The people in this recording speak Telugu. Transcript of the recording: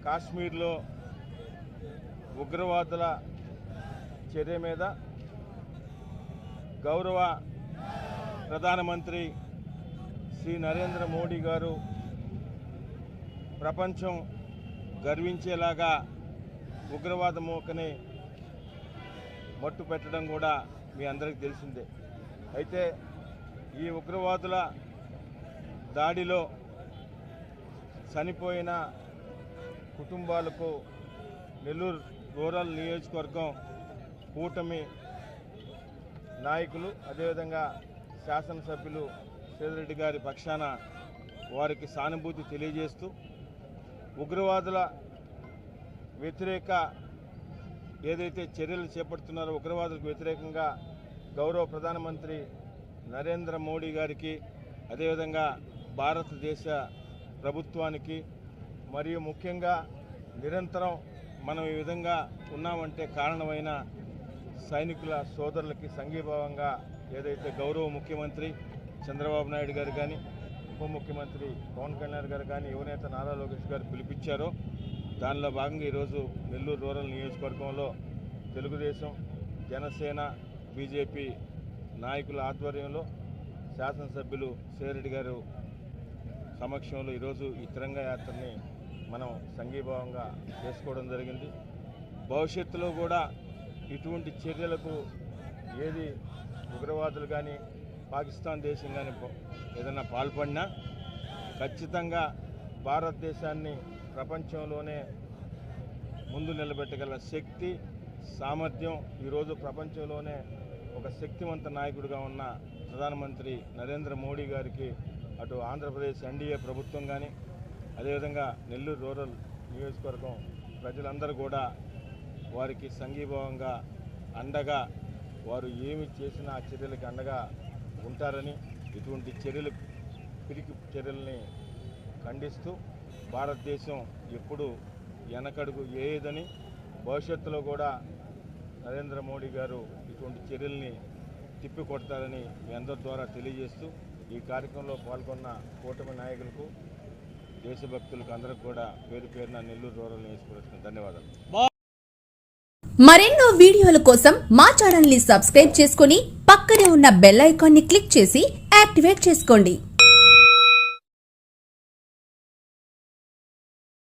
కాశ్మీర్లో ఉగ్రవాదుల చర్య మీద గౌరవ ప్రధానమంత్రి శ్రీ నరేంద్ర మోడీ గారు ప్రపంచం గర్వించేలాగా ఉగ్రవాద మూకని మట్టు పెట్టడం కూడా మీ అందరికీ తెలిసిందే. అయితే ఈ ఉగ్రవాదుల దాడిలో చనిపోయిన కుటుంబాలకు నెల్లూరు రూరల్ నియోజకవర్గం కూటమి నాయకులు అదేవిధంగా శాసనసభ్యులు శ్రీధర్ గారి పక్షాన వారికి సానుభూతి తెలియజేస్తూ ఉగ్రవాదుల వ్యతిరేక ఏదైతే చర్యలు చేపడుతున్నారో ఉగ్రవాదులకు వ్యతిరేకంగా గౌరవ ప్రధానమంత్రి నరేంద్ర మోడీ గారికి అదేవిధంగా భారతదేశ ప్రభుత్వానికి మరియు ముఖ్యంగా నిరంతరం మనం ఈ విధంగా ఉన్నామంటే కారణమైన సైనికుల సోదరులకి సంఘీభావంగా ఏదైతే గౌరవ ముఖ్యమంత్రి చంద్రబాబు నాయుడు గారు కానీ ఉప ముఖ్యమంత్రి పవన్ కళ్యాణ్ గారు కానీ యువనేత నారా లోకేష్ గారు పిలిపించారో దానిలో భాగంగా ఈరోజు నెల్లూరు రూరల్ నియోజకవర్గంలో తెలుగుదేశం జనసేన బీజేపీ నాయకుల ఆధ్వర్యంలో శాసనసభ్యులు శ్రీరెడ్డి గారు సమక్షంలో ఈరోజు ఈ తిరంగా యాత్రని మనం సంఘీభావంగా చేసుకోవడం జరిగింది. భవిష్యత్తులో కూడా ఇటువంటి చర్యలకు ఏది ఉగ్రవాదులు కానీ పాకిస్తాన్ దేశం కానీ ఏదైనా పాల్పడినా ఖచ్చితంగా భారతదేశాన్ని ప్రపంచంలోనే ముందు నిలబెట్టగల శక్తి సామర్థ్యం ఈరోజు ప్రపంచంలోనే ఒక శక్తివంత నాయకుడిగా ఉన్న ప్రధానమంత్రి నరేంద్ర మోడీ గారికి అటు ఆంధ్రప్రదేశ్ ఎన్డీఏ ప్రభుత్వం కానీ అదేవిధంగా నెల్లూరు రూరల్ నియోజకవర్గం ప్రజలందరూ కూడా వారికి సంఘీభావంగా అండగా వారు ఏమి చేసినా ఆ చర్యలకు అండగా ఉంటారని ఇటువంటి చర్యలు పిరికి చర్యల్ని ఖండిస్తూ భారతదేశం ఎప్పుడు వెనకడుగు వేయదని భవిష్యత్తులో కూడా నరేంద్ర మోడీ గారు ఇటువంటి చర్యల్ని తిప్పికొడతారని మీ అందరి ద్వారా తెలియజేస్తూ ఈ కార్యక్రమంలో పాల్గొన్న కూటమి నాయకులకు దేశభక్తులకు అందరికి కూడా పేరు పేరున నెల్లూరు రూరల్ నియోజకవర్గం ధన్యవాదాలు. మరెన్నో వీడియోల కోసం మా ఛానల్ ని సబ్స్క్రైబ్ చేసుకుని పక్కనే ఉన్న బెల్ ఐకాన్ ని క్లిక్ చేసి యాక్టివేట్ చేసుకోండి.